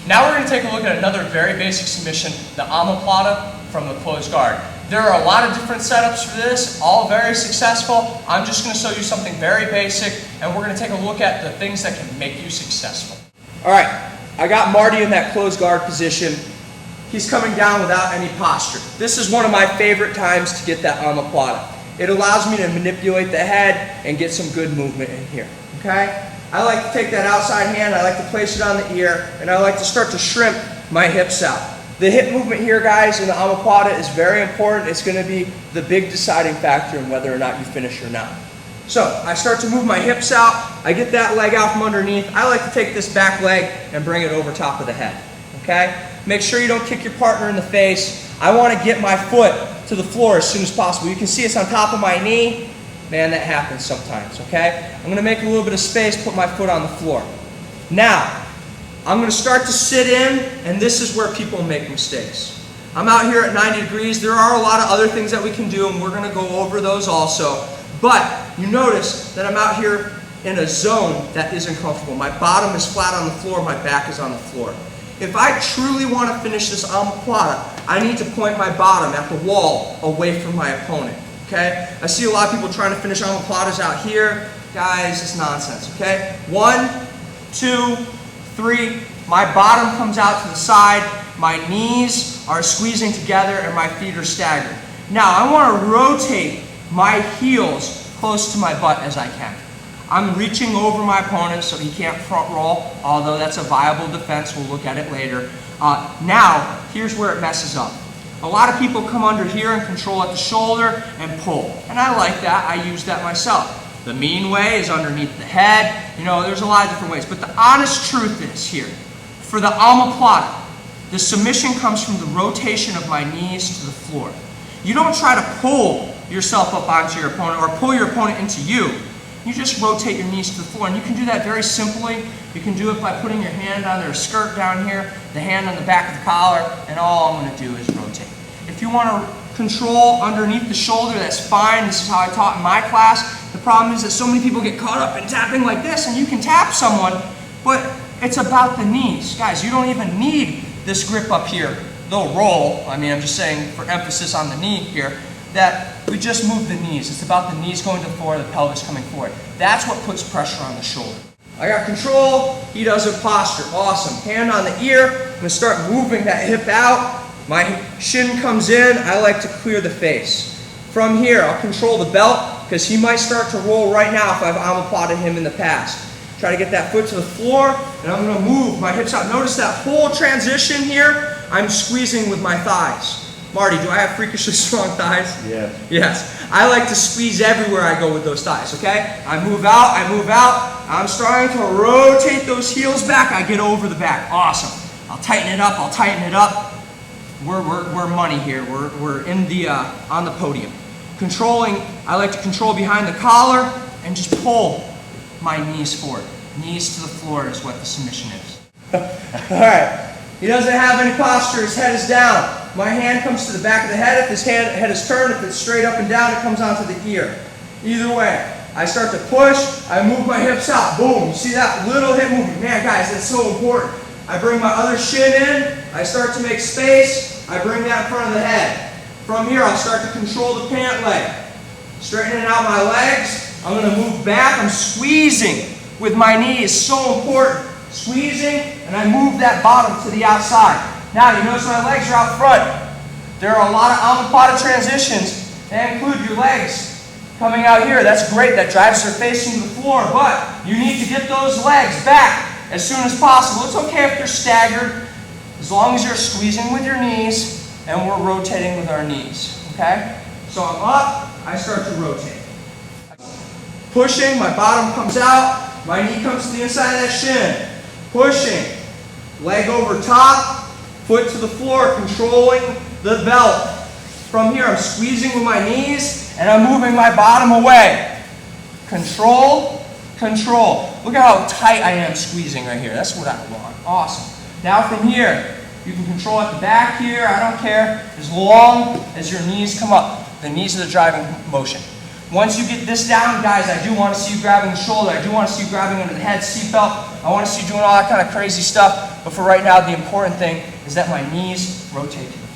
Now we're going to take a look at another very basic submission, the omoplata from the closed guard. There are a lot of different setups for this, all very successful. I'm just going to show you something very basic, and we're going to take a look at the things that can make you successful. All right, I got Marty in that closed guard position. He's coming down without any posture. This is one of my favorite times to get that omoplata. It allows me to manipulate the head and get some good movement in here, okay? I like to take that outside hand, I like to place it on the ear, and I like to start to shrimp my hips out. The hip movement here, guys, in the omoplata is very important. It's going to be the big deciding factor in whether or not you finish or not. So, I start to move my hips out, I get that leg out from underneath. I like to take this back leg and bring it over top of the head, okay? Make sure you don't kick your partner in the face. I want to get my foot to the floor as soon as possible. You can see it's on top of my knee. Man, that happens sometimes, okay? I'm going to make a little bit of space, put my foot on the floor. Now, I'm going to start to sit in, and this is where people make mistakes. I'm out here at 90 degrees. There are a lot of other things that we can do, and we're going to go over those also. But you notice that I'm out here in a zone that isn't comfortable. My bottom is flat on the floor, my back is on the floor. If I truly want to finish this omoplata, I need to point my bottom at the wall away from my opponent. Okay? I see a lot of people trying to finish omoplatas out here. Guys, it's nonsense, okay? 1, 2, 3. My bottom comes out to the side. My knees are squeezing together and my feet are staggered. Now, I want to rotate my heels close to my butt as I can. I'm reaching over my opponent so he can't front roll, although that's a viable defense. We'll look at it later. Now, here's where it messes up. A lot of people come under here and control at the shoulder and pull. And I like that. I use that myself. The mean way is underneath the head. You know, there's a lot of different ways. But the honest truth is here, for the omoplata, the submission comes from the rotation of my knees to the floor. You don't try to pull yourself up onto your opponent or pull your opponent into you. You just rotate your knees to the floor. And you can do that very simply. You can do it by putting your hand on their skirt down here, the hand on the back of the collar, and all I'm going to do is rotate. If you want to control underneath the shoulder, that's fine. This is how I taught in my class. The problem is that so many people get caught up in tapping like this, and you can tap someone, but it's about the knees. Guys, you don't even need this grip up here. They'll roll. I mean, I'm just saying for emphasis on the knee here, that we just move the knees. It's about the knees going to the floor, the pelvis coming forward. That's what puts pressure on the shoulder. I got control. He does a posture. Awesome. Hand on the ear. I'm going to start moving that hip out. My shin comes in. I like to clear the face. From here, I'll control the belt because he might start to roll right now if I've omoplated him in the past. Try to get that foot to the floor, and I'm going to move my hips out. Notice that whole transition here, I'm squeezing with my thighs. Marty, do I have freakishly strong thighs? Yeah. Yes. I like to squeeze everywhere I go with those thighs, okay? I move out, I move out. I'm starting to rotate those heels back. I get over the back. Awesome. I'll tighten it up, I'll tighten it up. We're money here. We're in the, on the podium. Controlling, I like to control behind the collar and just pull my knees forward. Knees to the floor is what the submission is. All right. He doesn't have any posture. His head is down. My hand comes to the back of the head. If his head is turned, if it's straight up and down, it comes onto the ear. Either way, I start to push. I move my hips out. Boom. You see that little hip movement? Man, guys, that's so important. I bring my other shin in. I start to make space. I bring that in front of the head. From here, I'll start to control the pant leg. Straightening out my legs. I'm going to move back. I'm squeezing with my knees. So important. Squeezing, and I move that bottom to the outside. Now, you notice my legs are out front. There are a lot of omoplata transitions that include your legs coming out here. That's great. That drives their face into the floor, but you need to get those legs back as soon as possible. It's okay if they're staggered, as long as you're squeezing with your knees and we're rotating with our knees, okay? So I'm up, I start to rotate. Pushing, my bottom comes out, my knee comes to the inside of that shin. Pushing, leg over top, foot to the floor, controlling the belt. From here, I'm squeezing with my knees, and I'm moving my bottom away. Control, control. Look at how tight I am squeezing right here. That's what I want. Awesome. Now from here, you can control at the back here. I don't care. As long as your knees come up. The knees are the driving motion. Once you get this down, guys, I do want to see you grabbing the shoulder. I do want to see you grabbing under the head, seatbelt. I want to see you doing all that kind of crazy stuff. But for right now, the important thing is that my knees rotate to the